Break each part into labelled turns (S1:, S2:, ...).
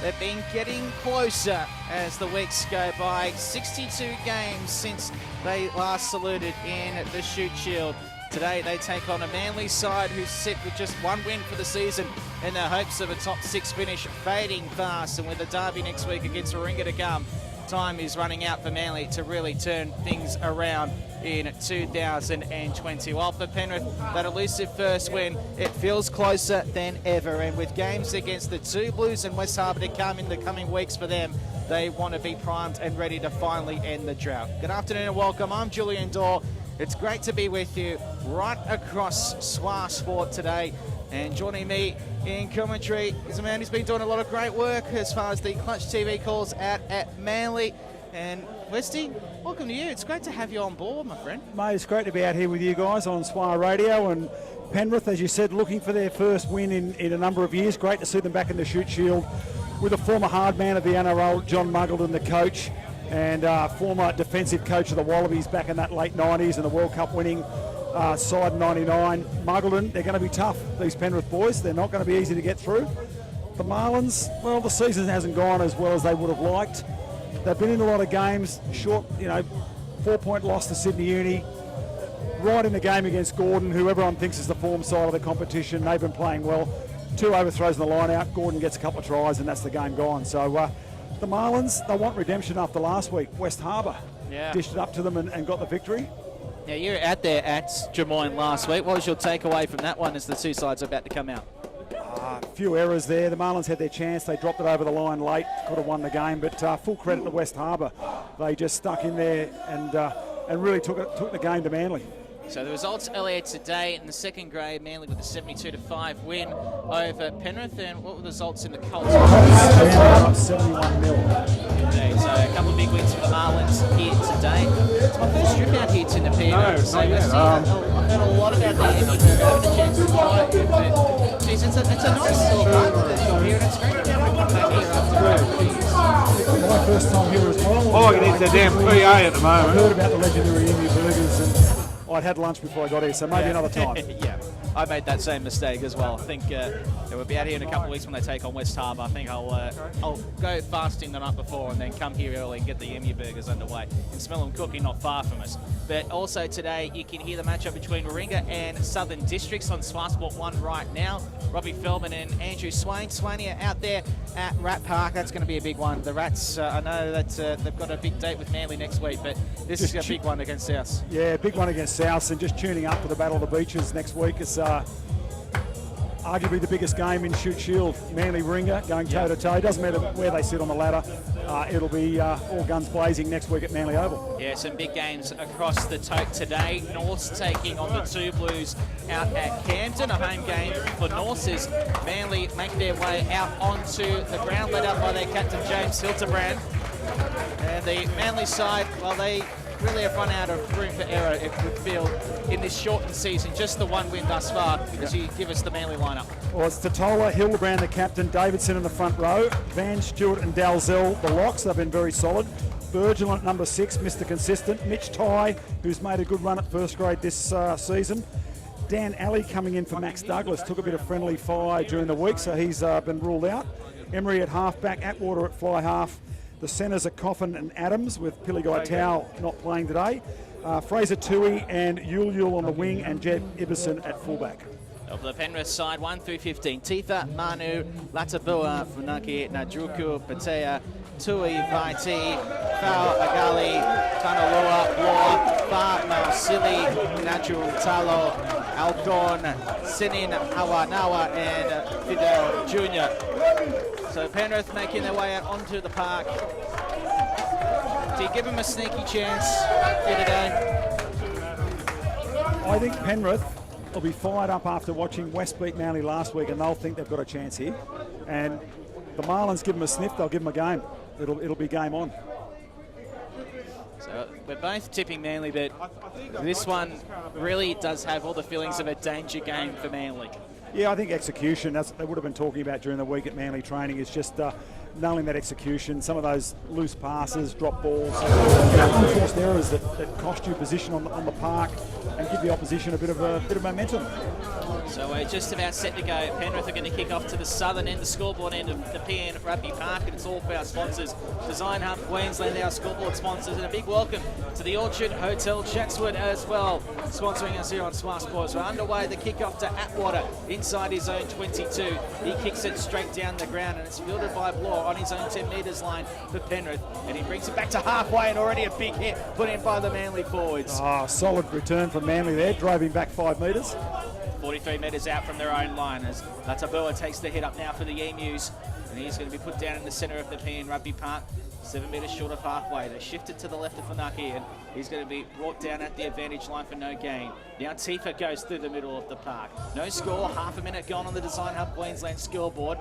S1: they've been getting closer as the weeks go by. 62 games since they last saluted in the Shute Shield. Today they take on a Manly side who sit with just one win for the season in their hopes of a top 6 finish fading fast, and with the derby next week against Warringah to come, time is running out for Manly to really turn things around in 2020. While for Penrith, that elusive first win, it feels closer than ever, and with games against the two Blues and West Harbour to come in the coming weeks for them, they want to be primed and ready to finally end the drought. Good afternoon and welcome. I'm Julian Dorr. It's great to be with you right across SWA Sport today. And joining me in commentary is a man who's been doing a lot of great work as far as the Clutch TV calls out at Manly. And Westy, welcome to you. It's great to have you on board, my friend.
S2: Mate, it's great to be out here with you guys on SWA Radio. And Penrith, as you said, looking for their first win in a number of years. Great to see them back in the Shute Shield with a former hard man of the NRL, John Muggleton, the coach, and former defensive coach of the Wallabies back in that late 90s and the World Cup winning side 99. Muggleton, they're going to be tough, these Penrith boys. They're not going to be easy to get through. The Marlins, well, the season hasn't gone as well as they would have liked. They've been in a lot of games, short, 4-point loss to Sydney Uni, right in the game against Gordon, who everyone thinks is the form side of the competition. They've been playing well. 2 overthrows in the line out. Gordon gets a couple of tries and that's the game gone. So the Marlins, they want redemption after last week. West Harbour dished it up to them and got the victory.
S1: Yeah, you were out there at Drummoyne last week. What was your takeaway from that one as the two sides are about to come out?
S2: A few errors there. The Marlins had their chance. They dropped it over the line late. Could have won the game, but full credit to West Harbour. They just stuck in there and really took the game to Manly.
S1: So the results earlier today in the second grade, Manly with a 72-5 win over Penrith. And what were the results in the Colts?
S2: 71 nil.
S1: Indeed. So a couple of big wins for the Marlins here today. It's my first trip out here to Nepean. I've heard a lot about the Emmy. I haven't had a chance to try it, but geez, it's a nice little market that you're here, and it's great to be able to come back here after
S2: It's my first time here as well.
S3: All I can eat is a damn PA at the moment.
S2: I heard about the legendary Emmy burgers and I'd had lunch before I got here, so maybe another time.
S1: Yeah, I made that same mistake as well. I think we'll be out here in a couple of weeks when they take on West Harbour. I think I'll go fasting the night before and then come here early and get the Emu burgers underway and smell them cooking not far from us. But also today you can hear the matchup between Warringah and Southern Districts on SWA Sport 1 right now. Robbie Feldman and Andrew Swain. Swaney are out there at Rat Park. That's going to be a big one. The Rats, I know that they've got a big date with Manly next week, but this is a big one against South.
S2: Yeah, big one against South, and just tuning up for the Battle of the Beaches next week. It's arguably the biggest game in Shute Shield. Manly Warringah going toe-to-toe. Doesn't matter where they sit on the ladder. It'll be all guns blazing next week at Manly Oval.
S1: Yeah, some big games across the tote today. North's taking on the two Blues out at Camden. A home game for North as Manly make their way out onto the ground, led up by their captain James Hilterbrand. And the Manly side, well, they really have run out of room for error, it would feel, in this shortened season. Just the one win thus far as you give us the Manly lineup.
S2: Well, it's Totola, Hildebrand, the captain, Davidson in the front row, Van Stewart and Dalzell, the locks. They've been very solid. Virgil at number 6, Mr. Consistent. Mitch Ty, who's made a good run at first grade this season. Dan Alley coming in for Max Douglas. Took a bit of friendly fire during the week, so he's been ruled out. Emery at halfback, Atwater at fly half. The centres are Coffin and Adams, with Piligai Tau not playing today. Fraser Tui and Yul on the wing, and Jed Ibbison at fullback.
S1: Of the Penrith side, 1 through 15. Tifa, Manu, Latabua, Funaki, Nadruku, Patea, Tui, Vaiti, Fao, Agali, Tanalua, Bloa, Fa, Mausili, Natural Talo, Alcon, Sinin, Awanawa, and Fidel Jr. So Penrith making their way out onto the park. Do you give them a sneaky chance here today?
S2: I think Penrith will be fired up after watching West beat Manly last week, and they'll think they've got a chance here. And the Marlins give them a sniff, they'll give them a game. It'll be game on.
S1: So we're both tipping Manly, but this one really does have all the feelings of a danger game for Manly.
S2: Yeah, I think execution, that's they would have been talking about during the week at Manly training, is just nailing that execution, some of those loose passes, drop balls, unforced errors that cost you position on the park and give the opposition a bit of momentum.
S1: So we're just about set to go. Penrith are going to kick off to the southern end, the scoreboard end of the PN Rugby Park, and it's all for our sponsors. Design Hub Queensland, our scoreboard sponsors, and a big welcome to the Orchard Hotel Chatswood as well, sponsoring us here on Smart Sports. We're underway, the kick-off to Atwater inside his own 22. He kicks it straight down the ground, and it's fielded by Bloor on his own 10 metres line for Penrith, and he brings it back to halfway, and already a big hit put in by the Manly forwards.
S2: Oh, solid return from Manly there, drove him back 5 metres.
S1: 43 metres out from their own line as Latabua takes the hit up now for the Emus, and he's going to be put down in the centre of the PN Rugby Park, 7 metres short of halfway. They shift it to the left of Funaki, and he's going to be brought down at the advantage line for no gain. Now Tifa goes through the middle of the park. No score, half a minute gone on the Design Hub Queensland scoreboard,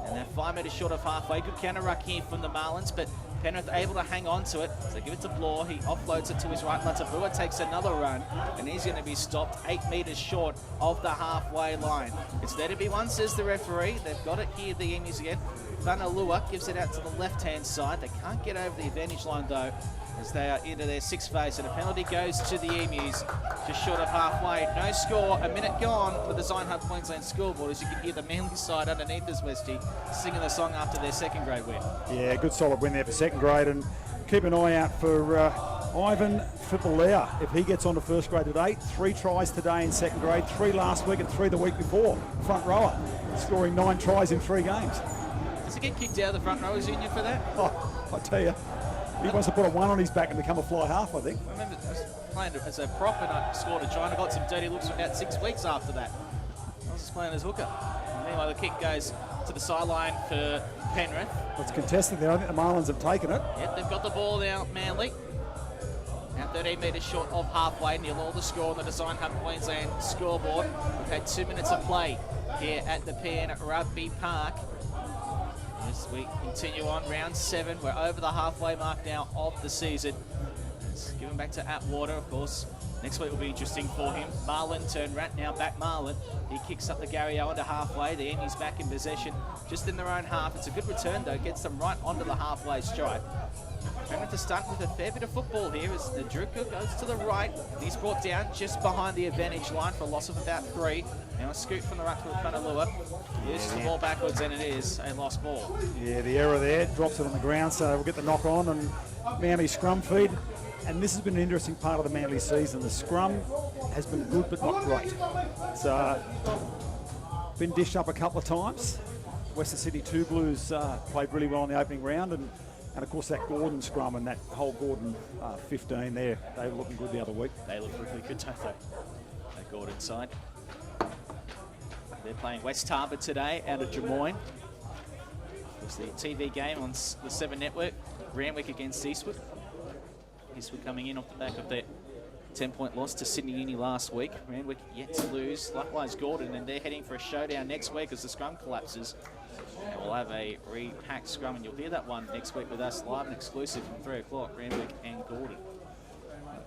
S1: and they're 5 metres short of halfway. Good counter ruck here from the Marlins, but Penrith able to hang on to it, so give it to Bloor. He offloads it to his right. Latabua takes another run, and he's going to be stopped 8 metres short of the halfway line. It's there to be one, says the referee. They've got it here, the Emus again. Vanalua gives it out to the left-hand side. They can't get over the advantage line, though, as they are into their sixth phase, and a penalty goes to the Emus, just short of halfway. No score, a minute gone for the Design Hub Queensland scoreboard, as you can hear the Manly side underneath us, Westy, singing the song after their second grade win.
S2: Yeah, good solid win there for second grade, and keep an eye out for Ivan Fipalea. If he gets on to first grade at 8, 3 tries today in second grade, 3 last week and 3 the week before. Front rower, scoring 9 tries in 3 games.
S1: Does he get kicked out of the front rowers union for that?
S2: Oh, I tell you, he wants to put a 1 on his back and become a fly half, I think.
S1: I remember I was playing as a prop and I scored a try and I got some dirty looks for about 6 weeks after that. I was just playing as hooker. And anyway, the kick goes to the sideline for Penrith.
S2: Well, it's contested there. I think the Marlins have taken it.
S1: Yep, they've got the ball now, Manly. Now 13 metres short of halfway, nil all the score on the Design Hub Queensland scoreboard. We've had 2 minutes of play here at the PN Rugby Park. As we continue on, round 7, we're over the halfway mark now of the season. Let's give him back to Atwater, of course. Next week will be interesting for him. Marlin turned Rat, now back Marlin. He kicks up the Gary Owen to halfway. The Emus back in possession, just in their own half. It's a good return, though. Gets them right onto the halfway stripe. Penrith to start with a fair bit of football here as the Druka goes to the right. He's brought down just behind the advantage line for a loss of about 3. Now a scoot from the ruck to Vanalua. Uses the ball backwards, and it is a lost ball.
S2: Yeah, the error there, drops it on the ground, so we'll get the knock on, and Manly scrum feed. And this has been an interesting part of the Manly season. The scrum has been good, but not great. It's been dished up a couple of times. Western Sydney 2 Blues played really well in the opening round, and of course that Gordon scrum and that whole Gordon 15 there, they were looking good the other week.
S1: They look really good, don't they? That Gordon side. They're playing West Harbour today out of Drummoyne. It's the TV game on the 7 Network. Randwick against Eastwood. Eastwood coming in off the back of their 10-point loss to Sydney Uni last week. Randwick yet to lose. Likewise Gordon, and they're heading for a showdown next week as the scrum collapses. And we'll have a repacked scrum, and you'll hear that one next week with us live and exclusive from 3 o'clock, Randwick and Gordon.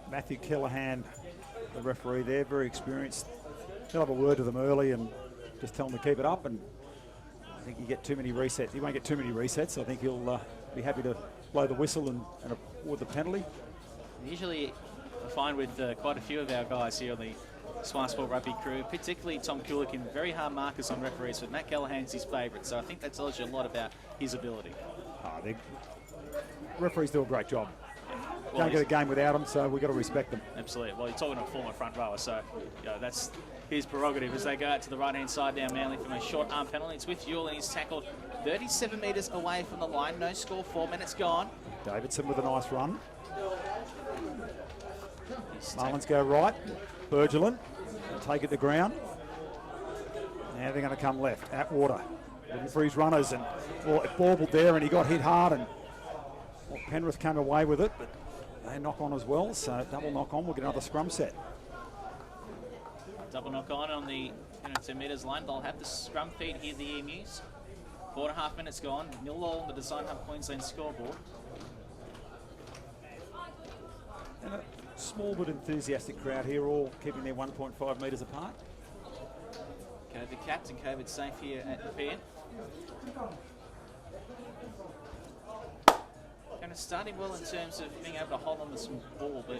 S2: Matthew Kellahan, the referee there, very experienced. He'll have a word to them early and just tell them to keep it up, and I think you get too many resets. He won't get too many resets. I think he'll be happy to blow the whistle and award the penalty.
S1: Usually I find with quite a few of our guys here on the Smart Sport Rugby crew, particularly Tom Kulikin, very hard markers on referees, but Matt Callahan's his favourite, so I think that tells you a lot about his ability.
S2: The referees do a great job.
S1: Well,
S2: Can't get a game without them, so we've got to respect them.
S1: Absolutely. Well, you're talking to a former front rower, so that's his prerogative as they go out to the right-hand side now, Manly, from a short arm penalty. It's with Ewell, and he's tackled 37 metres away from the line. No score, 4 minutes gone. Davidson with a nice run.
S2: Marlins go right. Bergelin take it to ground. Now they're going to come left. Atwater looking for his runners, and it baubled there, and he got hit hard, and Penrith came away with it, but they knock on as well, so double knock on. We'll get another scrum set.
S1: Double knock on the 10 metres line. They'll have the scrum feed here, the Emus. 4.5 minutes gone. 0-0 on the Design Hub Queensland scoreboard.
S2: And a small but enthusiastic crowd here, all keeping their 1.5 metres apart.
S1: COVID capped and COVID safe here at the PN. Kind of starting well in terms of being able to hold on to some ball, but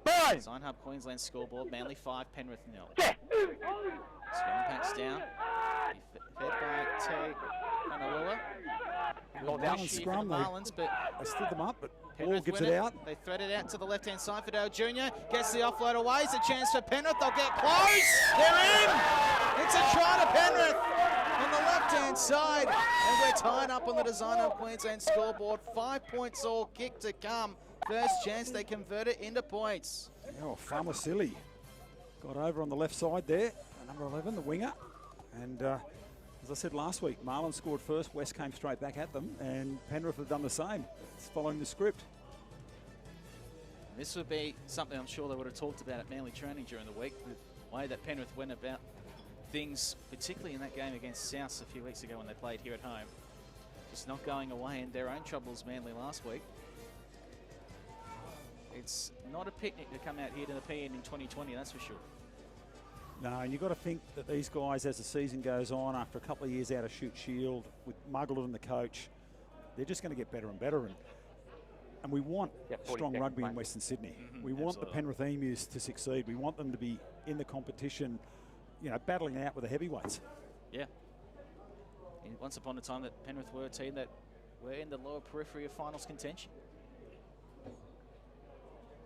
S4: Burn!
S1: Design Hub Queensland scoreboard, Manly 5, Penrith 0.
S4: Yeah.
S1: Scrum packs down. Fed by T. Honolulu.
S4: Hold
S1: Good
S4: down.
S1: push here
S2: Scrum,
S1: for the Marlins, but
S2: They stood them up, but Ball
S1: Penrith
S2: gives
S1: win
S2: it out.
S1: They thread it out to the left-hand side. Fidel Jr. gets the offload away. It's a chance for Penrith. They'll get close. They're in. It's a try to Penrith on the left-hand side. And we're tied up on the Design Hub Queensland scoreboard. 5 points all, kick to come. First chance, they convert it into points.
S2: Oh, Famasili got over on the left side there. Number 11, the winger. And as I said last week, Marlins scored first. West came straight back at them. And Penrith have done the same. It's following the script.
S1: This would be something I'm sure they would have talked about at Manly training during the week. The way that Penrith went about things, particularly in that game against South a few weeks ago when they played here at home. Just not going away in their own troubles, Manly, last week. It's not a picnic to come out here to the PN in 2020, that's for sure.
S2: No, and you've got to think that these guys, as the season goes on, after a couple of years out of Shoot Shield, with Muggleton and the coach, they're just going to get better and better. And we want strong rugby in Western Sydney. We want the Penrith Emus to succeed. We want them to be in the competition, you know, battling out with the heavyweights.
S1: Yeah. And once upon a time that Penrith were a team that were in the lower periphery of finals contention.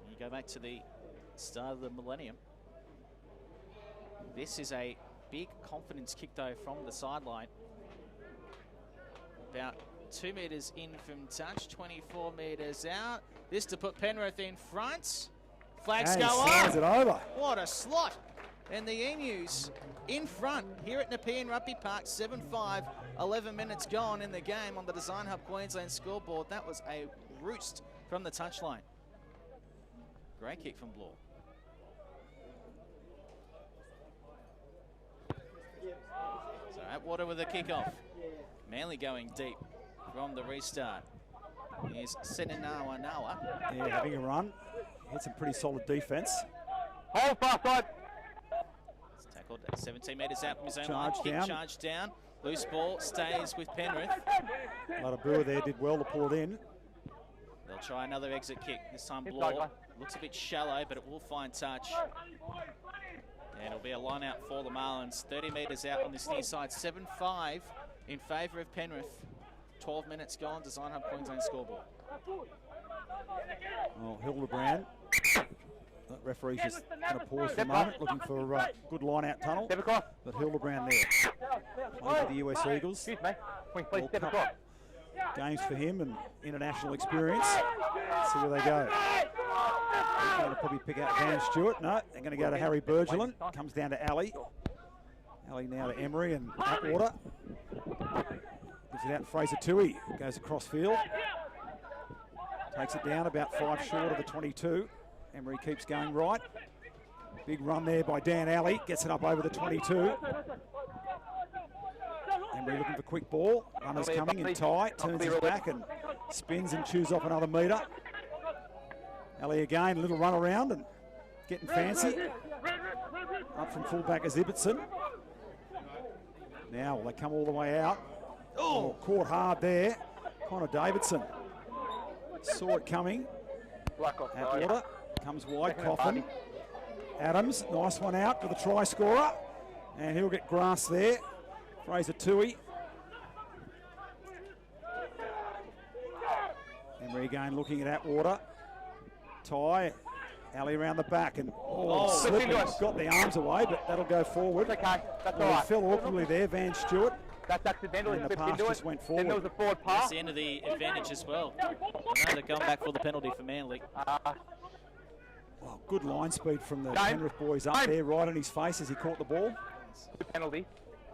S1: You go back to the start of the millennium. This is a big confidence kick though from the sideline. About 2 metres in from touch, 24 metres out. This to put Penrith in front. Flags go up.
S2: It over.
S1: What a slot. And the Emus in front here at Nepean Rugby Park, 7-5, 11 minutes gone in the game on the Design Hub Queensland scoreboard. That was a roost from the touchline. Great kick from Blore. So Atwater with a kickoff. Manly going deep from the restart. Here's Seninawa Nawa.
S2: Yeah, having a run. Had some pretty solid defence.
S4: Hold far side.
S1: It's tackled at 17 metres out from his own
S2: Charge
S1: line. Kick
S2: down.
S1: charge down. Loose ball stays with Penrith.
S2: Latabua there did well to pull it in.
S1: They'll try another exit kick. This time
S4: Inside,
S1: Blore
S4: guy.
S1: looks a bit shallow, but it will find touch. And it'll be a line out for the Marlins. 30 metres out on this near side. 7-5 in favour of Penrith. 12 minutes gone. Design Hub Queensland scoreboard.
S2: Oh, Hildebrand. That referee's just going to pause for a moment, looking for a good line-out tunnel.
S4: Step across.
S2: But Hildebrand there. Playing for the US Eagles.
S4: Excuse me. Can we please
S2: World
S4: step
S2: Cup
S4: across?
S2: games for him and international experience. See where they go. They're going to probably pick out Van Stewart. No, they're going to go to Harry Bergelin. Comes down to Ali. Ali now to Emery and Atwater. Gives it out to Fraser Tui. Goes across field. Takes it down about 5 short of the 22. Emery keeps going right. Big run there by Dan Alley. Gets it up over the 22. Emery looking for quick ball. Runner's coming in tight. Turns his back and spins and chews off another metre. Alley again, a little run around and getting fancy. Up from fullback is Ibbotson. Now will they come all the way out? Oh, caught hard there. Connor Davidson saw it coming. Atwater comes wide, Coffin. Adams, nice one out for the try scorer. And he'll get grass there. Fraser Tui. Emery again looking at Atwater. Ty, Alley around the back and slipping. Got the arms away, but that'll go forward.
S4: It's okay. That's all
S2: He
S4: right.
S2: fell awkwardly there, Van Stewart.
S4: That's accidental.
S2: And
S4: He
S2: the
S4: slipped
S2: pass
S4: into
S2: just
S4: it.
S2: went
S4: Then there
S2: forward.
S4: was a forward
S1: That's
S4: pass.
S1: the end of the advantage as well. I know they're going back for the penalty for Manly.
S2: Well, good line speed from the
S4: Game.
S2: Penrith boys up there, right in his face as he caught the ball.
S4: Good penalty.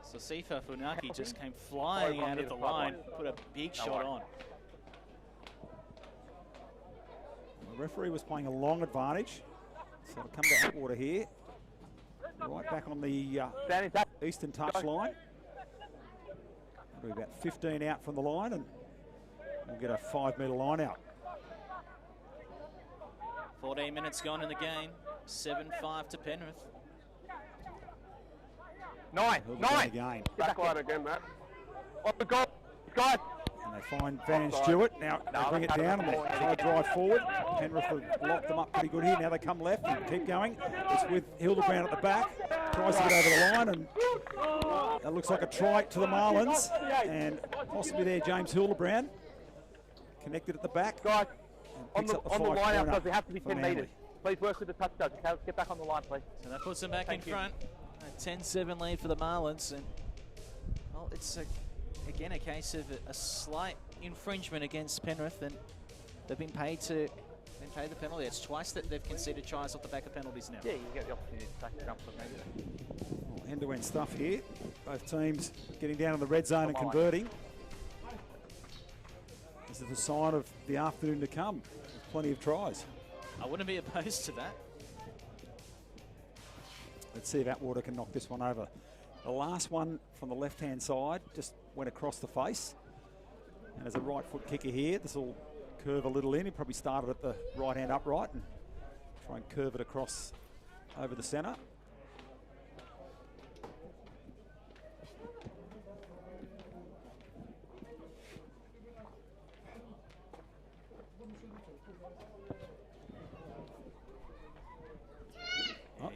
S1: So Sifa Funaki just came flying out of the line, put a big shot on.
S2: The referee was playing a long advantage, so it'll come to Atwater here. Right back on the
S4: Standing tap.
S2: eastern touch line. It'll be about 15 out from the line, and we'll get a 5 metre line out.
S1: 14 minutes gone in the game. 7-5 to Penrith.
S4: 9.
S2: Hildebrand again.
S4: Back line again, Matt. Off the goal. Guys.
S2: And they find Van Stewart. Now they bring it down and they try to drive forward. Penrith have locked them up pretty good here. Now they come left and keep going. It's with Hildebrand at the back. Tries to get over the line, and that looks like a try to the Marlins. And possibly there, James Hildebrand. Connected at the back.
S4: Guys, on
S2: Picks
S4: the
S2: up the
S4: line out,
S2: 5-pointer
S4: they have to be
S2: for
S4: 10
S2: Manly.
S4: metres. Please work with the touch judge. Okay, let's get back on the line, please.
S1: So that puts them back
S4: Thank
S1: in
S4: you.
S1: front. A 10-7 lead for the Marlins. And, well, it's, again, a case of a slight infringement against Penrith, and they've been paid the penalty. It's twice that they've conceded tries off the back of penalties now.
S4: Yeah, you get the opportunity to take the jump from there.
S2: End-to-end stuff here. Both teams getting down in the red zone and converting. This is a sign of the afternoon to come. There's plenty of tries.
S1: I wouldn't be opposed to that.
S2: Let's see if Atwater can knock this one over. The last one from the left-hand side just went across the face. And as a right foot kicker here, this will curve a little in. He probably started at the right hand upright and try and curve it across over the centre.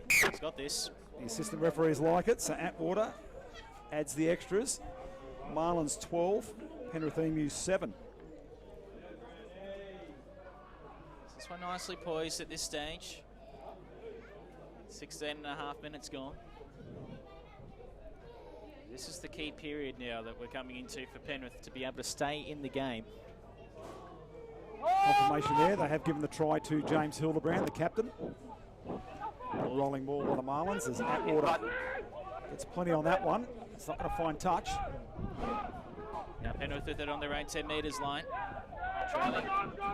S1: He's got this.
S2: The assistant referees like it, so Atwater adds the extras. Marlins 12, Penrith Emus 7.
S1: This one nicely poised at this stage. 16.5 minutes gone. This is the key period now that we're coming into for Penrith to be able to stay in the game.
S2: Confirmation there, they have given the try to James Hildebrand, the captain. Rolling ball by the Marlins as Atwater gets plenty on that one. It's not going to find touch.
S1: Now Penrith with it on their own 10 metres line. Trailing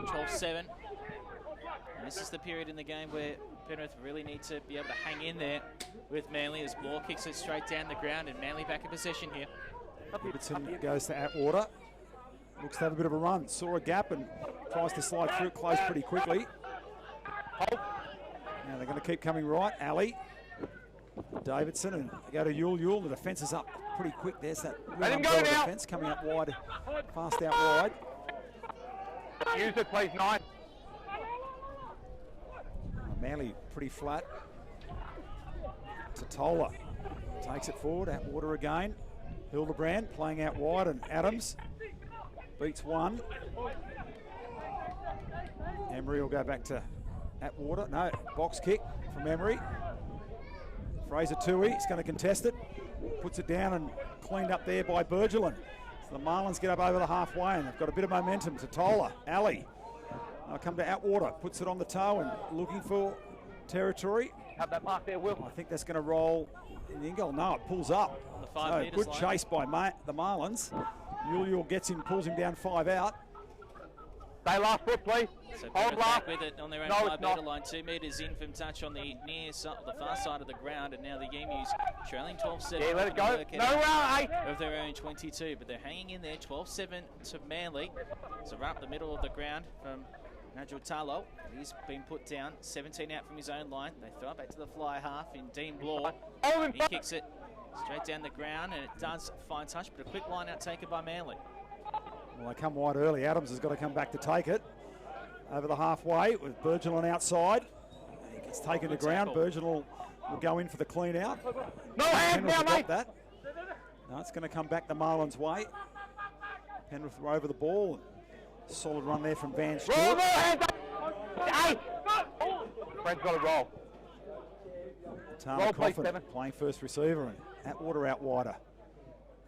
S1: 12-7. And this is the period in the game where Penrith really need to be able to hang in there with Manly as Bloor kicks it straight down the ground and Manly back in possession here.
S2: Robertson goes to Atwater. Looks to have a bit of a run. Saw a gap and tries to slide through it close pretty quickly. Now they're going to keep coming right. Ali, Davidson, and they go to Yule. The defence is up pretty quick. There's that real umbrella defence coming up wide, fast out wide.
S4: Use it, please, 9.
S2: Manly pretty flat. Totola takes it forward. Atwater again. Hildebrand playing out wide, and Adams beats one. Emery will go back to Atwater. No, box kick from Emery. Fraser Tui is going to contest it. Puts it down and cleaned up there by Bergelin. So the Marlins get up over the halfway and they've got a bit of momentum. Totola, Ali. Now come to Atwater. Puts it on the toe and looking for territory.
S4: Have that mark there, Will.
S2: I think that's going to roll in the in goal. No, it pulls up.
S1: On the 5
S2: So
S1: metres
S2: good
S1: line.
S2: chase by the Marlins. Yule gets him, pulls him down 5 out.
S4: Stay last foot, please.
S1: So
S4: Hold
S1: Penrith
S4: last.
S1: back with it on their own
S4: No,
S1: 5
S4: it's
S1: metre
S4: not.
S1: line, 2 metres in from touch on the the far side of the ground, and now the Emus trailing 12-7.
S4: Yeah, let it go.
S1: Work
S4: No
S1: out
S4: way.
S1: of their own 22, but they're hanging in there, 12-7 to Manly. So right up the middle of the ground from Nigel Talo. He's been put down, 17 out from his own line. They throw it back to the fly half in Dean Bloor. He kicks it straight down the ground, and it does find touch, but a quick line out taken by Manly.
S2: Well, they come wide early. Adams has got to come back to take it. Over the halfway with Bergelin outside. He gets taken to
S1: Good
S2: ground.
S1: tackle.
S2: Bergelin will go in for the clean out.
S4: No hands
S2: Penrith
S4: now,
S2: have got
S4: mate.
S2: that. No, it's going to come back the Marlins' way. Penrith are over the ball. Solid run there from Van
S4: Roll,
S2: Stewart.
S4: roll, hands up. Hey. Fred's got to roll.
S2: Tana
S4: Roll, please,
S2: Coffin
S4: Devon.
S2: playing first receiver, and Atwater out wider.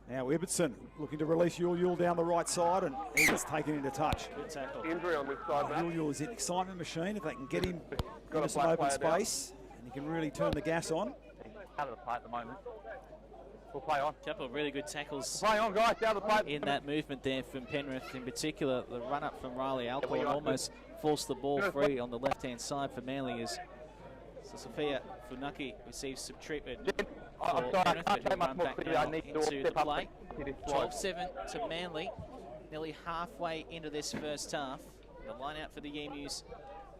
S2: Now Ibbotson looking to release Yule down the right side, and he gets taken into touch.
S1: Good tackle.
S4: Injury on this side, mate.
S2: Yule is an excitement machine. If they can get him
S4: Got
S2: into
S4: a
S2: some
S4: black
S2: open
S4: player down.
S2: space, and he can really turn the gas on.
S4: Out of the play at the moment. We'll play on.
S1: Couple of really good tackles
S4: Play on, guys. Out of the play.
S1: in that movement there from Penrith. In particular, the run up from Riley Alcorn almost forced the ball free on the left-hand side for Manly as Sophia Funaki receives some treatment
S4: I'm
S1: for
S4: sorry, I
S1: Penrith,
S4: can't
S1: but
S4: say
S1: he'll
S4: much
S1: run
S4: more
S1: back
S4: quickly.
S1: now
S4: I need to
S1: into the
S4: step up
S1: play.
S4: to this slide.
S1: 12-7 to Manly, nearly halfway into this first half. The line out for the Emus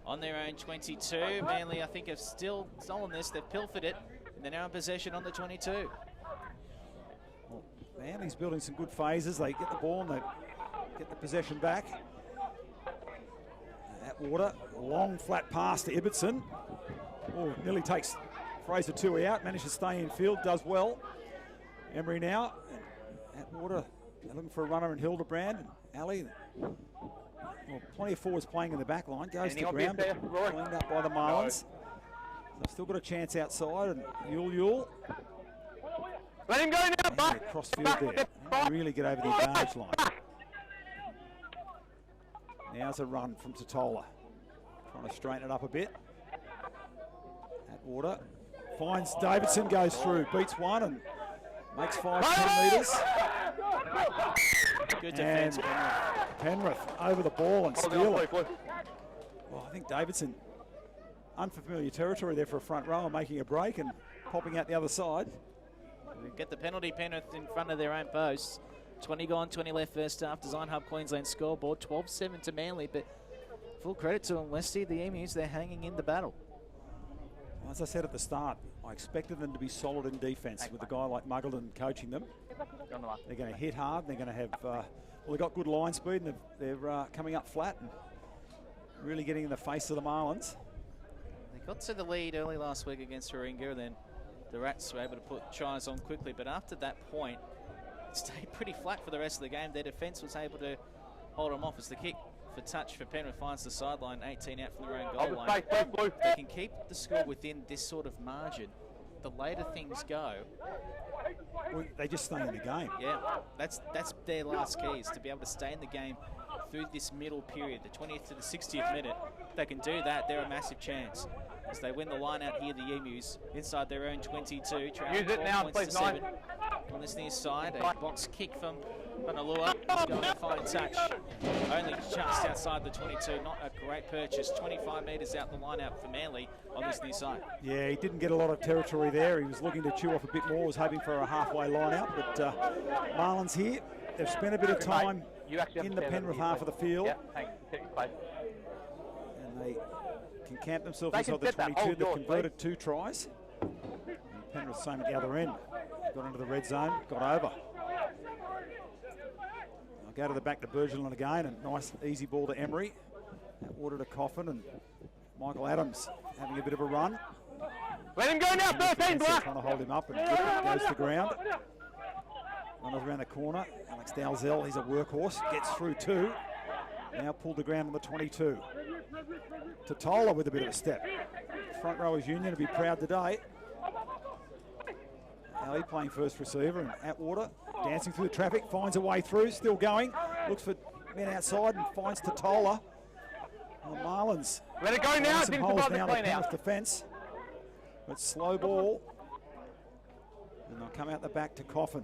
S1: on their own 22. Manly, I think, have still stolen this. They've pilfered it, and they're now in possession on the 22.
S2: Manly's building some good phases. They get the ball and they get the possession back. Atwater, long flat pass to Ibbotson. Oh, nearly takes Fraser Tui out, managed to stay in field, does well. Emery now, Atwater, they're looking for a runner in Hildebrand, and Ali. Well, plenty of forwards playing in the back line, goes to ground, cleaned up by the Marlins. So they've still got a chance outside, and Yule.
S4: Let him go now, Buck.
S2: Cross field there, didn't really get over the advantage line. Now's a run from Totola, trying to straighten it up a bit. Atwater finds Davidson, goes through, beats one and makes 5-10 metres.
S1: Good defence,
S2: Penrith over the ball and steal it. Well, I think Davidson, unfamiliar territory there for a front rower, making a break and popping out the other side.
S1: They get the penalty, Penrith in front of their own posts. 20 gone, 20 left first half. Design Hub Queensland scoreboard, 12-7 to Manly, but full credit to them, Westy, the Emus, they're hanging in the battle.
S2: Well, as I said at the start, I expected them to be solid in defence with a guy like Muggleton coaching them. They're going to hit hard, they're going to have, well, they've got good line speed and they're coming up flat and really getting in the face of the Marlins.
S1: They got to the lead early last week against Warringah, and then the Rats were able to put tries on quickly, but after that point, it stayed pretty flat for the rest of the game. Their defence was able to hold them off as the kick for touch for Penrith finds the sideline, 18 out from their own goal line. If they can keep the score within this sort of margin, the later things go.
S2: Well, they just stay in the game.
S1: Yeah, that's their last key, is to be able to stay in the game through this middle period, the 20th to the 60th minute. If they can do that, they're a massive chance. As they win the line out here, the Emus, inside their own 22.
S4: Use it now, please, 9.
S1: On this near side, a box kick from Vanalua. He's going to find touch. Only just outside the 22. Not a great purchase. 25 metres out the line out for Manly on this near side.
S2: Yeah, he didn't get a lot of territory there. He was looking to chew off a bit more, was hoping for a halfway line out. But Marlins here, they've spent a bit of time in the Penrith half of the field. And they can camp themselves inside the 22. They've converted 2 tries. And Penrith same at the other end. Got into the red zone, got over. I'll go to the back to Bergeron again, and nice easy ball to Emery. Atwater to Coffin, and Michael Adams having a bit of a run.
S4: Let him go now, 13, Black.
S2: Trying to hold him up, and goes to ground. Runners around the corner. Alex Dalzell, he's a workhorse, gets through 2. Now pulled to ground on the 22. Totola with a bit of a step. Front rowers union to be proud today. Ali playing first receiver, and Atwater dancing through the traffic, finds a way through, still going, looks for men outside and finds Totola. The Marlins.
S4: Let it go now,
S2: some holes down the Penrith defence. But slow ball. And they'll come out the back to Coffin.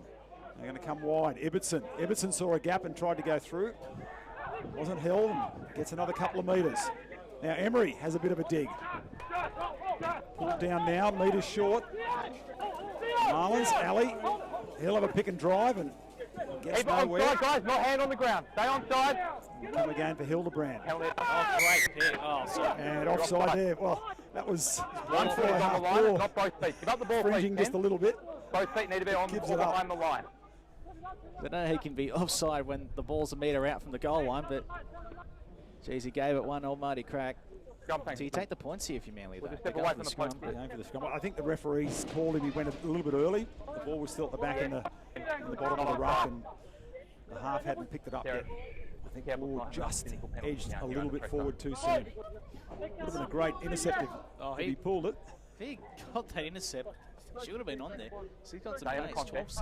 S2: They're going to come wide. Ibbotson saw a gap and tried to go through. Wasn't held and gets another couple of metres. Now Emery has a bit of a dig. Pulled down now, metres short. Marlins, Ali, he'll have a pick and drive and gets nowhere.
S4: Onside, guys, not hand on the ground. Stay onside.
S2: Come again for Hildebrand.
S1: Oh, great pick. Oh, sorry.
S2: And offside there. Well, that was
S4: 1 foot on the line, not both feet. Give up the ball,
S2: fringing
S4: please,
S2: just a little bit.
S4: Both feet need to be on or behind the line.
S1: I don't know he can be offside when the ball's a metre out from the goal line, but geez, he gave it one almighty crack. So you take the points here if you're Manly, though.
S4: Step away from the post.
S2: Going for the scrum. I think the referees called him. He went a little bit early. The ball was still at the back in the bottom of the ruck, and the half hadn't picked it up yet. I think the ball just edged a little bit forward too soon. Would have been a great intercept if he pulled it.
S1: If he got that intercept, she would have been on there. So he's got some
S4: Stay
S1: pace.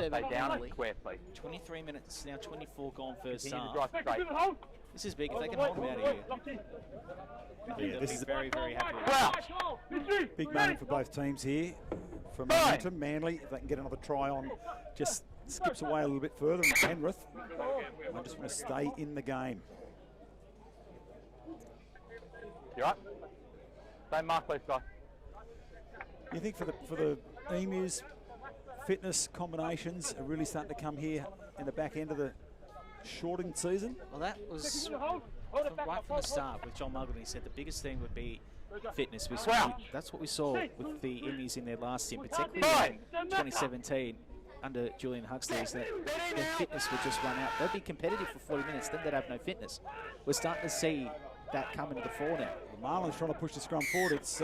S4: 12-7
S1: down.
S4: Square, please.
S1: 23 minutes now, 24 gone first half.
S4: Drive
S1: This is big. If they can hold him out of here,
S2: Yeah, this is
S1: very, very happy with
S2: a big moment for both teams here. For momentum, Manly, if they can get another try on, just skips away a little bit further. And Penrith, I just want to stay in the game.
S4: You right? Same mark, please, guys.
S2: You think for the Emus, fitness combinations are really starting to come here in the back end of the shortened season?
S1: Well, that was right from the start with John Muggleton. He said the biggest thing would be fitness. That's what we saw with the Emus in their last stint, particularly in 2017. under Julian Huxley is that their fitness would just run out. They'd be competitive for 40 minutes, then they'd have no fitness. We're starting to see that come into the fore now.
S2: The Marlins trying to push the scrum forward. It's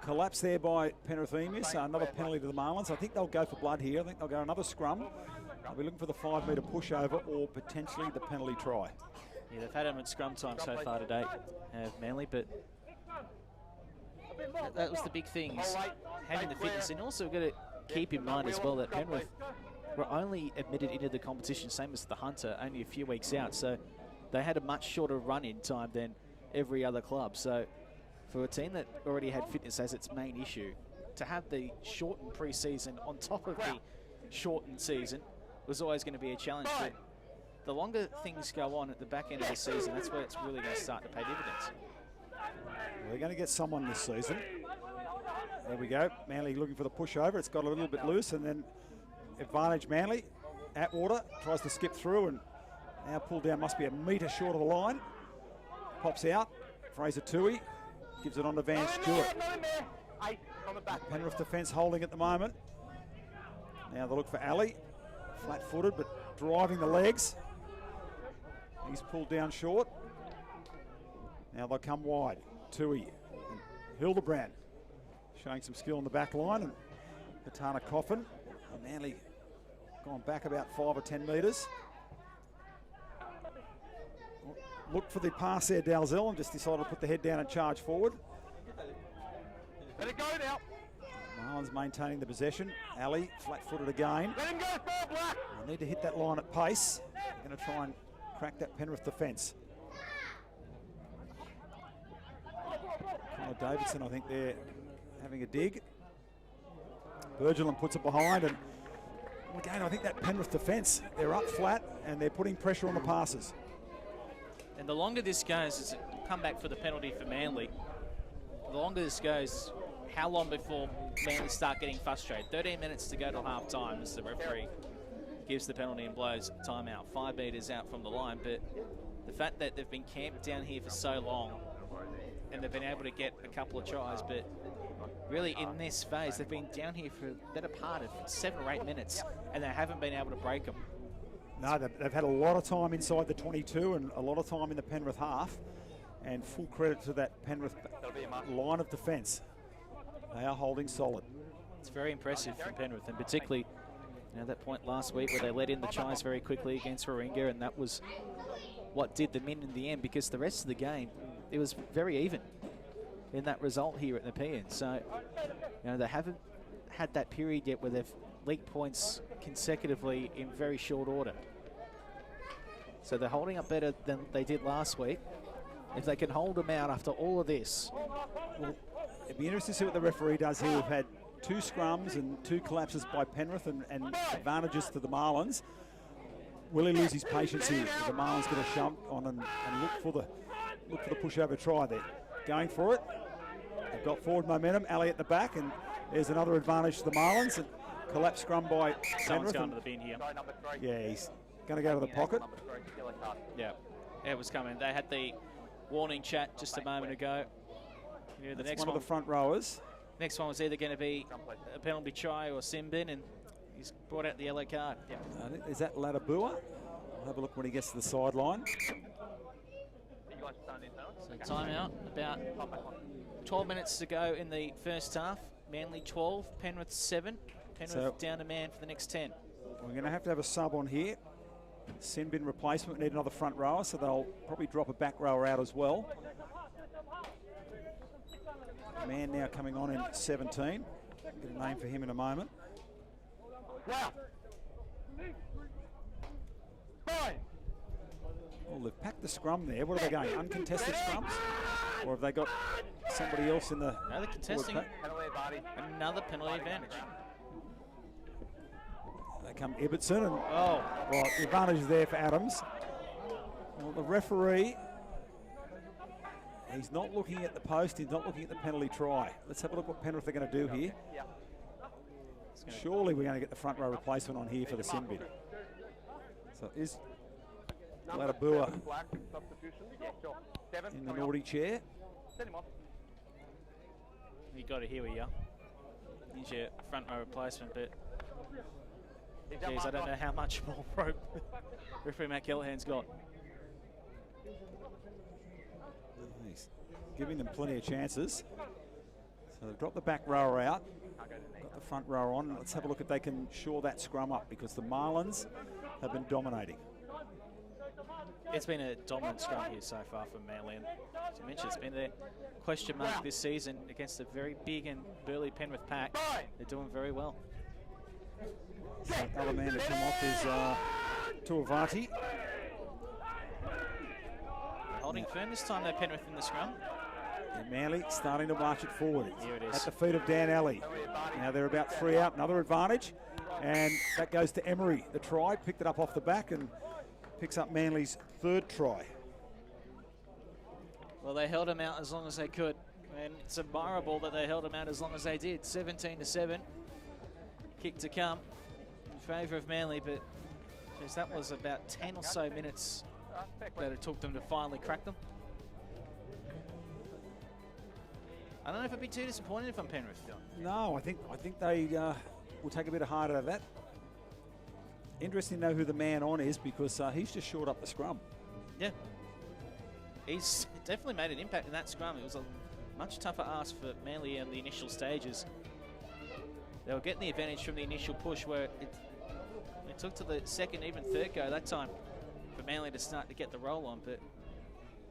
S2: collapsed there by PenrithVManlyR. Another penalty to the Marlins. I think they'll go for blood here. I think they'll go another scrum. They'll be looking for the 5-metre pushover or potentially the penalty try.
S1: Yeah, they've had them at scrum time so far today, Manly, but that was the big thing, is having the fitness. And also got to keep in mind as well that Penrith were only admitted into the competition, same as the Hunter, only a few weeks out. So they had a much shorter run-in time than every other club. So for a team that already had fitness as its main issue, to have the shortened pre-season on top of the shortened season was always going to be a challenge. But the longer things go on at the back end of the season, that's where it's really going to start to pay dividends.
S2: They're going to get someone this season. There we go. Manly looking for the pushover. It's got a little bit loose, and then advantage Manly. Atwater tries to skip through and now pulled down, must be a metre short of the line. Pops out. Fraser Tui gives it on to Van Stewart. Penrith defence holding at the moment. Now they look for Ali. Flat-footed, but driving the legs. He's pulled down short. Now they'll come wide. Tui and Hildebrand showing some skill in the back line, and Katana Coffin. And Manly gone back about 5 or 10 metres. Look for the pass there, Dalzell, and just decided to put the head down and charge forward.
S4: Let it go now.
S2: Marlins maintaining the possession. Ali flat-footed again.
S4: Let him go, Paul Black.
S2: They need to hit that line at pace. They're going to try and crack that Penrith defence. Connor Davidson, I think they're having a dig. Bergeron puts it behind, and again, I think that Penrith defence, they're up flat and they're putting pressure on the passes.
S1: And the longer this goes, it's a comeback for the penalty for Manly. The longer this goes, how long before Manly start getting frustrated? 13 minutes to go till half time as the referee gives the penalty and blows timeout. 5 metres out from the line, but the fact that they've been camped down here for so long and they've been able to get a couple of tries, but really in this phase, they've been down here for the better part of 7 or 8 minutes and they haven't been able to break them.
S2: No, they've had a lot of time inside the 22 and a lot of time in the Penrith half, and full credit to that Penrith line of defence. They are holding solid.
S1: It's very impressive from Penrith, and particularly that point last week where they let in the tries very quickly against Warringah, and that was what did them in the end, because the rest of the game, it was very even in that result here at the Nepean. So, they haven't had that period yet where they've leaked points consecutively in very short order. So they're holding up better than they did last week. If they can hold them out after all of this.
S2: Well, it'd be interesting to see what the referee does here. We've had 2 scrums and 2 collapses by Penrith and advantages to the Marlins. Will he lose his patience here? If the Marlins get a shove on and look for the pushover try there. Going for it. They've got forward momentum. Ali at the back, and there's another advantage to the Marlins. And collapse scrum by
S1: Someone's
S2: Penrith.
S1: going to the bin here.
S2: Yeah, he's going to go to the pocket.
S1: Yeah, it was coming. They had the warning chat just a moment ago. The
S2: That's
S1: next
S2: one of the front rowers.
S1: Next one was either going to be a penalty try or sin bin, and he's brought out the yellow card. Yeah.
S2: Is that Ladabua? We'll have a look when he gets to the sideline.
S1: So timeout, about 12 minutes to go in the first half. Manly 12, Penrith 7. Penrith down a man for the next 10.
S2: We're going to have a sub on here. Sin bin replacement, we need another front rower, so they'll probably drop a back rower out as well. Man now coming on in 17. Get a name for him in a moment.
S4: Wow. Fine.
S2: Well, they've packed the scrum there. What are they going? Uncontested scrums? Or have they got somebody else in the...
S1: No, they're contesting. Another penalty advantage.
S2: They come Ibbotson, and
S1: right,
S2: the advantage is there for Adams. Well, the referee, he's not looking at the post, he's not looking at the penalty try. Let's have a look what Penrith are going to do here. Surely we're going to get the front row replacement on here for the sin bin. So is Ladabua in the naughty chair?
S1: You got it here, we are. Here's your front row replacement, but geez, I don't know how much more rope referee Matt Callahan's got.
S2: He's giving them plenty of chances. So they've dropped the back rower out, got the front rower on. Let's have a look if they can shore that scrum up, because the Marlins have been dominating.
S1: It's been a dominant scrum here so far from Manly, and as you mentioned, it's been their question mark this season against a very big and burly Penrith pack. They're doing very well.
S2: The other man to come off is Tuivasa.
S1: Holding firm this time, though, Penrith in the scrum.
S2: And Manly starting to march it forward.
S1: Here it is.
S2: At the feet of Dan Alley. Now they're about 3 out, another advantage. And that goes to Emery. The try, picked it up off the back and picks up Manly's 3rd try.
S1: Well, they held him out as long as they could, and it's admirable that they held him out as long as they did. 17-7, kick to come in favour of Manly, but geez, that was about 10 or so minutes that it took them to finally crack them. I don't know if it'd be too disappointing if I'm Penrith, John.
S2: No, I think they will take a bit of heart out of that. Interesting to know who the man on is, because he's just shored up the scrum.
S1: Yeah. He's definitely made an impact in that scrum. It was a much tougher ask for Manly in the initial stages. They were getting the advantage from the initial push, where it took to the 2nd, even 3rd go that time for Manly to start to get the roll on. But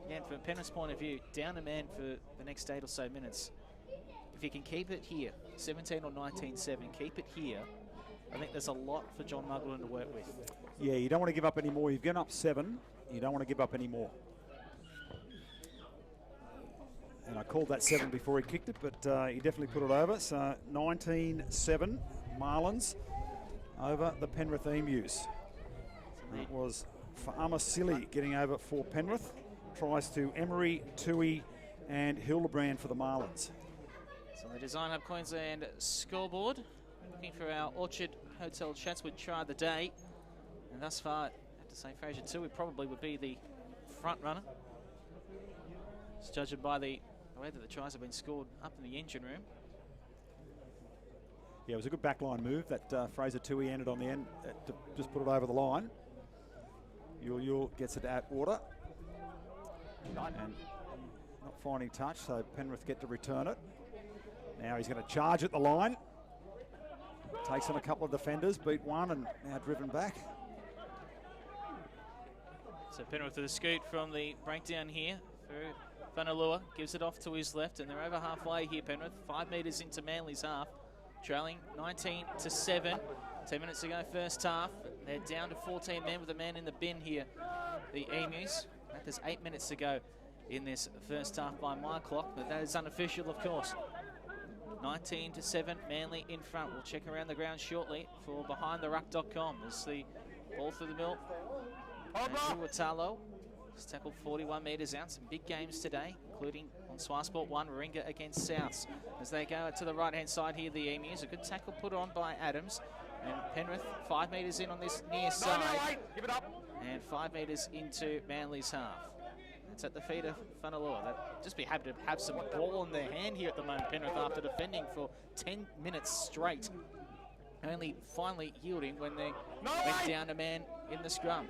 S1: again, from Penrith's point of view, down a man for the next 8 or so minutes. If you can keep it here, 17 or 19-7, keep it here, I think there's a lot for John Muggleton to work with.
S2: Yeah, you don't want to give up any more. You've gone up 7. You don't want to give up any more. And I called that 7 before he kicked it, but he definitely put it over. So 19-7, Marlins over the Penrith Emus. That was Fa'amasili getting over for Penrith. Tries to Emery, Tui and Hildebrand for the Marlins.
S1: So the Design Hub Queensland scoreboard. Looking for our Orchard Hotel Chatswood try of the day. And thus far, I have to say Fraser Tui probably would be the front runner. Just judging by the way that the tries have been scored up in the engine room.
S2: Yeah, it was a good backline move that Fraser Tui ended on the end to just put it over the line. Yule gets it at water. And not finding touch, so Penrith get to return it. Now he's going to charge at the line. Takes on a couple of defenders, beat one, and now driven back.
S1: So Penrith with a scoot from the breakdown here for Vanalua. Gives it off to his left, and they're over halfway here, Penrith. 5 metres into Manly's half. Trailing 19-7. 10 minutes to go, first half. They're down to 14 men with a man in the bin here, the Emus. There's 8 minutes to go in this first half by my clock, but that is unofficial, of course. 19-7, Manly in front. We'll check around the ground shortly for BehindTheRuck.com as the ball through the middle. Watalo has tackled 41 metres out. Some big games today, including on Swar Sport 1, Warringah against Souths. As they go to the right-hand side here, the Emus. A good tackle put on by Adams. And Penrith 5 metres in on this near side.
S4: Give it up.
S1: And 5 metres into Manly's half. It's at the feet of Fanalua. They'd just be happy to have some ball in their hand here at the moment, Penrith, after defending for 10 minutes straight. Only finally yielding when they went down a man in the scrum.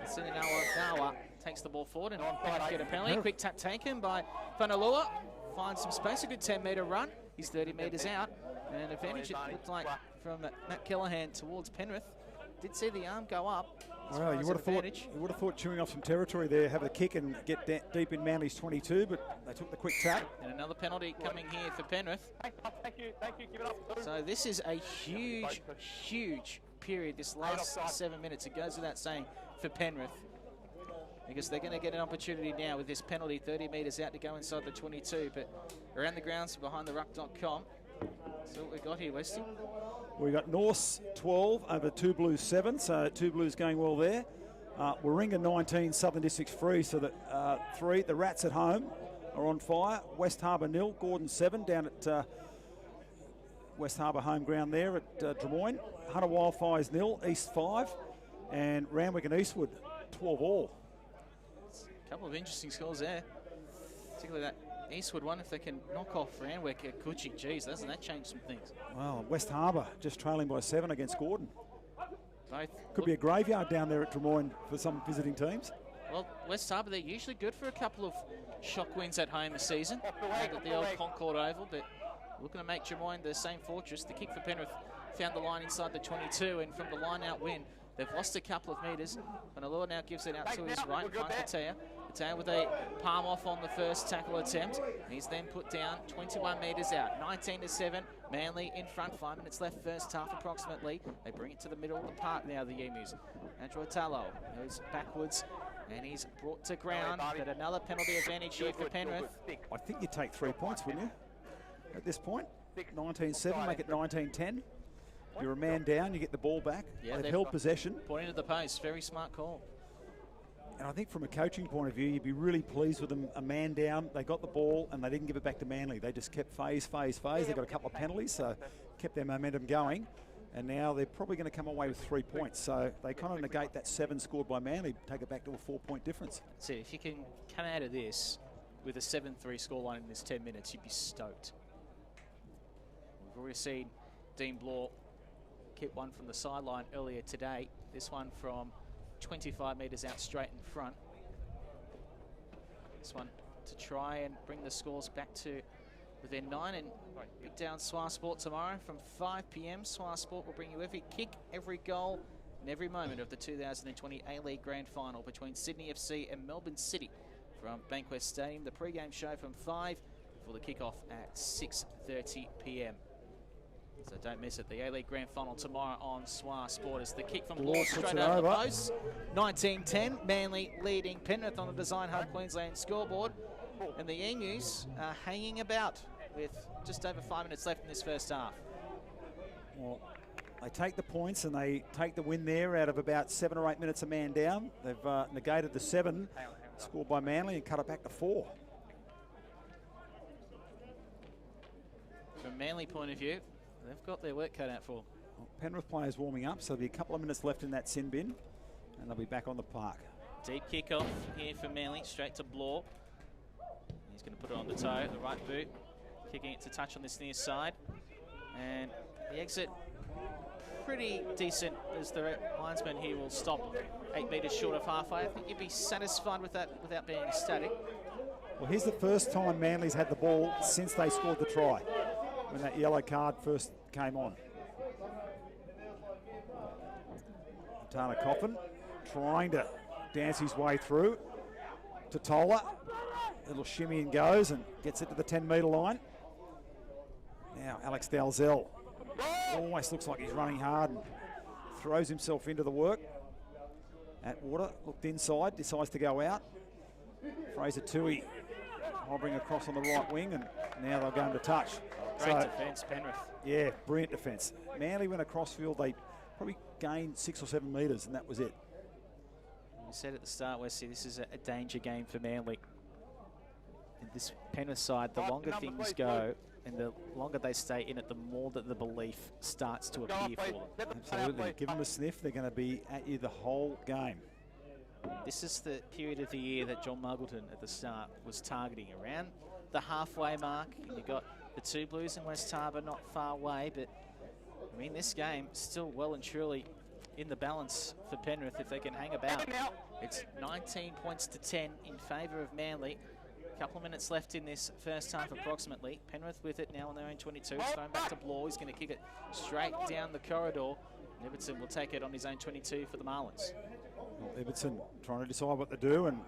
S1: Sininawa takes the ball forward and Penrith get a penalty. Quick tap taken by Fanalua. Finds some space, a good 10-metre run. He's 30 metres out. And an advantage, it looked like, from Matt Callahan towards Penrith. Did see the arm go up.
S2: Well, you would have thought chewing off some territory there, have a kick and get deep in Manly's 22, but they took the quick tap.
S1: And another penalty coming here for Penrith.
S4: Thank you, give it up.
S1: So this is a huge, huge period, this last 7 minutes. It goes without saying for Penrith, because they're going to get an opportunity now with this penalty, 30 metres out to go inside the 22. But around the grounds, BehindTheRuck.com. So what we've got here, Westy.
S2: We got Norse 12 over 2 Blues 7, so 2 Blues going well there. Warringah 19, Southern Districts 3, so that 3. The Rats at home are on fire. West Harbour 0, Gordon 7 down at West Harbour home ground there at Drummoyne. Hunter Wildfires 0, East 5, and Randwick and Eastwood 12 all.
S1: A couple of interesting scores there, particularly that Eastwood, wonder if they can knock off Randwick at Gucci. Geez, doesn't that change some things?
S2: Well, West Harbour just trailing by 7 against Gordon.
S1: Both
S2: Could be a graveyard down there at Drummoyne for some visiting teams.
S1: Well, West Harbour, they're usually good for a couple of shock wins at home this season. At the old Concord Oval, but looking to make Drummoyne the same fortress. The kick for Penrith found the line inside the 22, and from the line-out win, they've lost a couple of metres. Manalua now gives it out to his right, front Patea. Patea with a palm off on the first tackle attempt. He's then put down 21 metres out. 19-7, Manly in front. 5 minutes left, first half approximately. They bring it to the middle of the park now, the Emus. Andrew Atalo goes backwards, and he's brought to ground, but another penalty advantage here for Penrith.
S2: I think you'd take 3 points, wouldn't you, at this point? 19-7, make it 19-10. You're a man down, you get the ball back.
S1: Yeah,
S2: they've held possession.
S1: Pointing to the post, very smart call.
S2: And I think from a coaching point of view, you'd be really pleased with them. A man down, they got the ball and they didn't give it back to Manly. They just kept phase. They got a couple of penalties, so kept their momentum going. And now they're probably going to come away with 3 points. So they kind of negate that 7 scored by Manly, take it back to a 4-point difference.
S1: That's it. If you can come out of this with a 7-3 scoreline in this 10 minutes, you'd be stoked. We've already seen Dean Blore kick one from the sideline earlier today. This one from 25 metres out straight in front. This one to try and bring the scores back to within 9, and big down Swar Sport tomorrow from 5 p.m. Swar Sport will bring you every kick, every goal and every moment of the 2020 A-League Grand Final between Sydney FC and Melbourne City from Bankwest Stadium. The pre-game show from 5 for the kickoff at 6:30 p.m. So don't miss it. The A-League Grand Final tomorrow on Swar Sport as the kick from Blore straight over the post. 19-10, Manly leading Penrith on the Design Hub Queensland scoreboard. And the Emus are hanging about with just over 5 minutes left in this first half.
S2: Well, they take the points and they take the win there out of about 7 or 8 minutes a man down. They've negated the 7 scored by Manly and cut it back to 4.
S1: From Manly point of view, they've got their work cut out for.
S2: Well, Penrith players warming up, so there'll be a couple of minutes left in that sin bin and they'll be back on the park.
S1: Deep kick-off here for Manly, straight to Blore. He's going to put it on the toe, the right boot, kicking it to touch on this near side. And the exit, pretty decent as the linesman here will stop 8 metres short of halfway. I think you'd be satisfied with that without being static.
S2: Well, here's the first time Manly's had the ball since they scored the try, when that yellow card first came on. Tana Coffin trying to dance his way through. Totola, little shimmy and goes and gets it to the 10-metre line. Now Alex Dalzell almost looks like he's running hard and throws himself into the work. Atwater looked inside, decides to go out. Fraser Tui hovering across on the right wing, and now they'll go into touch.
S1: Great defence, Penrith.
S2: Yeah, brilliant defence. Manly went across field, they probably gained 6 or 7 metres, and that was it.
S1: We said at the start, Wesley, this is a danger game for Manly. And this Penrith side, the longer things go and the longer they stay in it, the more that the belief starts to appear for them.
S2: Absolutely. Give them a sniff, they're going to be at you the whole game.
S1: This is the period of the year that John Muggleton at the start was targeting, around the halfway mark. And you've got the 2 Blues in West Harbour not far away, but I mean, this game still well and truly in the balance for Penrith if they can hang about. It's 19 points to 10 in favour of Manly. A couple of minutes left in this first half approximately. Penrith with it now on their own 22. It's thrown back to Blore. He's going to kick it straight down the corridor. Everton will take it on his own 22 for the Marlins.
S2: Well, Everton trying to decide what to do, and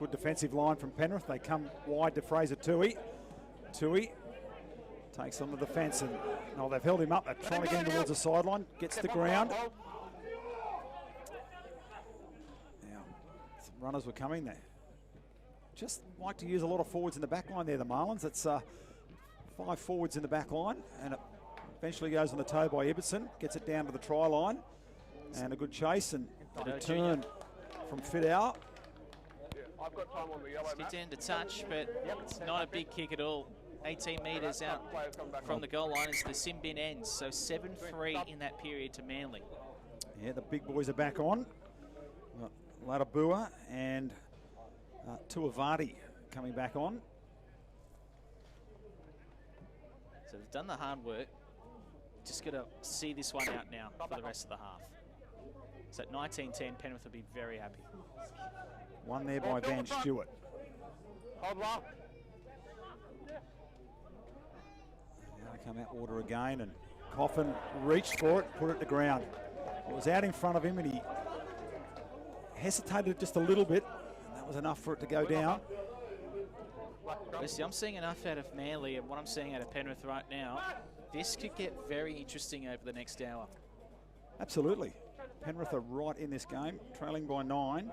S2: good defensive line from Penrith. They come wide to Fraser Tui. Tui takes on the defence, and they've held him up. They're trying to get him towards the sideline. Gets the ground. Now, some runners were coming there. Just like to use a lot of forwards in the back line there, the Marlins. It's 5 forwards in the back line, and it eventually goes on the toe by Ibbotson. Gets it down to the try line, and a good chase, and a return from Fidau.
S4: I've got time on the yellow
S1: It's in to touch, but it's not a big kick at all. 18 metres out from the goal line as the sin bin ends. So 7-3 in that period to Manly.
S2: Yeah, the big boys are back on. Ladabua and Tuivati coming back on.
S1: So they've done the hard work. Just got to see this one out now for the rest of the half. So at 19-10, Penrith will be very happy.
S2: One there by Van Stewart.
S4: Hold long.
S2: Now they come out water again, and Coffin reached for it, put it to ground. It was out in front of him, and he hesitated just a little bit, and that was enough for it to go down.
S1: Listen, I'm seeing enough out of Manly, and what I'm seeing out of Penrith right now, this could get very interesting over the next hour.
S2: Absolutely. Penrith are right in this game, trailing by 9.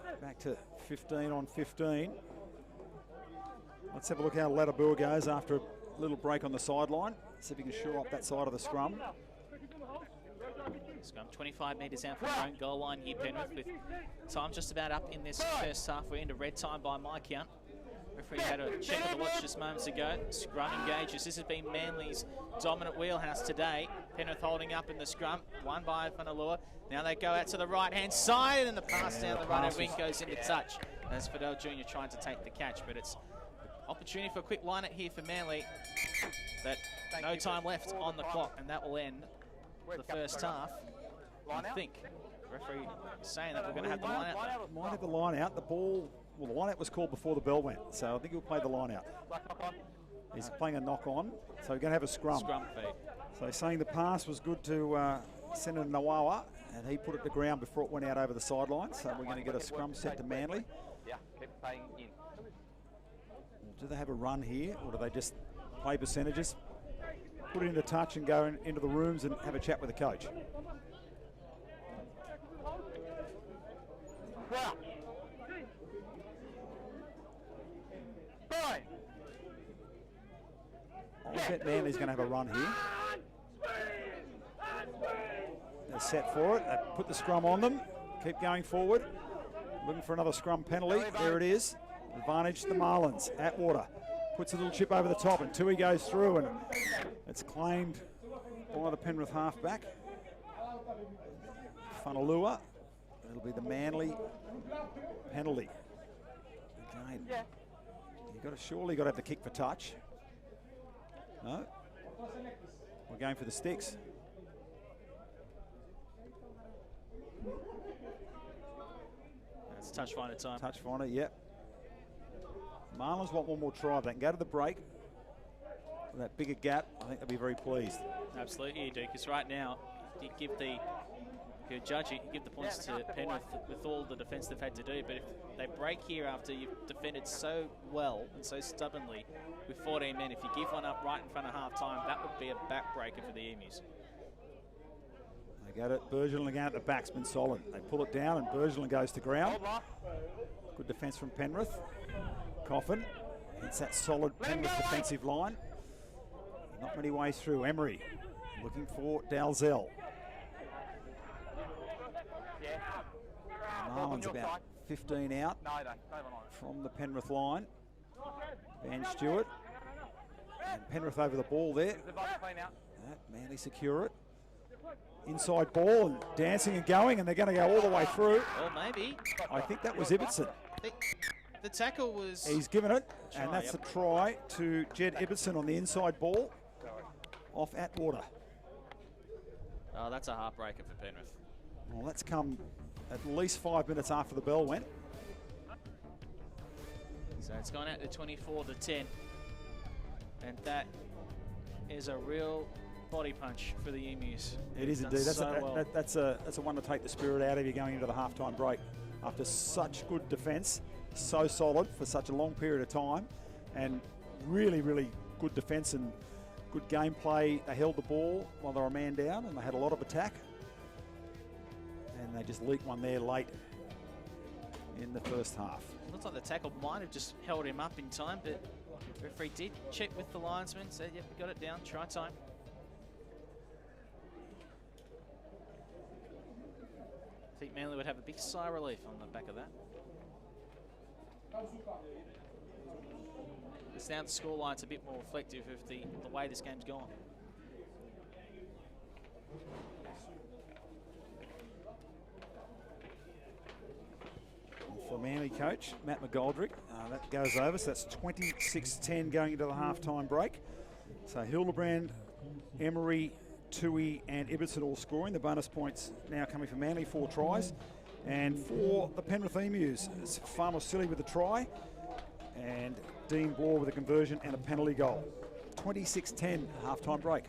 S2: And back to 15 on 15. Let's have a look how Ladabua goes after a little break on the sideline. See if he can shore up that side of the scrum.
S1: Scrum 25 metres out from their own goal line here, Penrith, with time just about up in this first half. We're into red time by my count. Referee had a check of the watch just moments ago. Scrum engages. This has been Manly's dominant wheelhouse today. Penrith holding up in the scrum, won by Fanalua. Now they go out to the right-hand side, and the pass down the right wing goes into touch. As Fidel Jr. trying to take the catch, but it's opportunity for a quick line-out here for Manly. But no time left on the clock, and that will end the first half. I think the referee saying that we're going to have the line-out.
S2: Might have the line-out. The ball, well, the line-out was called before the bell went, so I think he'll play the line-out. He's playing a knock-on, so we're going to have a scrum.
S1: Scrum feed.
S2: So he's saying the pass was good to Senator Nawawa, and he put it to ground before it went out over the sideline, so we're going to get a scrum set to Manly.
S4: Yeah, keep playing in.
S2: Do they have a run here, or do they just play percentages, put it into touch and go into the rooms and have a chat with the coach? I bet Manly's going to have a run here. They're set for it. They put the scrum on them. Keep going forward. Looking for another scrum penalty. There it is. Advantage to the Marlins. Atwater puts a little chip over the top, and Tui goes through, and it's claimed by the Penrith halfback. Fanalua. It'll be the Manly penalty. Again, you've got to surely got to have the kick for touch. No, we're going for the sticks.
S1: That's touch finder time.
S2: Touch finder, yep. Marlins want one more try. They can go to the break. With that bigger gap, I think they'll be very pleased.
S1: Absolutely, you do, because right now, you give the judge it, you give the points to Penrith with all the defence they've had to do, but if they break here after you've defended so well and so stubbornly with 14 men, if you give one up right in front of half-time, that would be a backbreaker for the Emus.
S2: They go to Bergeron again at the back, been solid. They pull it down and Bergeron goes to ground. Good defence from Penrith. Coffin hits that solid Penrith defensive line. Not many ways through. Emery looking for Dalzell. Marlins about 15 out from the Penrith line. Van Stewart. And Penrith over the ball there. Manly secure it. Inside ball and dancing and going, and they're going to go all the way through.
S1: Well, maybe.
S2: I think that was Ibbotson.
S1: The tackle was...
S2: He's given it, and that's a try to Jed Ibbotson on the inside ball off Atwater.
S1: Oh, that's a heartbreaker for Penrith.
S2: Well, that's come at least 5 minutes after the bell went.
S1: So it's gone out to 24-10. And that is a real body punch for the Emus.
S2: It is indeed. That's a one to take the spirit out of you going into the halftime break. After such good defence, so solid for such a long period of time, and really, really good defence and good gameplay. They held the ball while they were a man down, and they had a lot of attack. And they just leaked one there late in the first half.
S1: It looks like the tackle might have just held him up in time, but the referee did check with the linesman, said, yep, we got it down, try time. I think Manly would have a big sigh of relief on the back of that. It's now the scoreline's a bit more reflective of the way this game's gone.
S2: For the Manly coach, Matt McGoldrick. That goes over, so that's 26-10 going into the half-time break. So Hildebrand, Emery, Tui and Ibbotson all scoring. The bonus points now coming for Manly, 4 tries. And for the Penrith Emus, it's Farmer Silly with a try and Dean Bloor with a conversion and a penalty goal. 26-10, half-time break.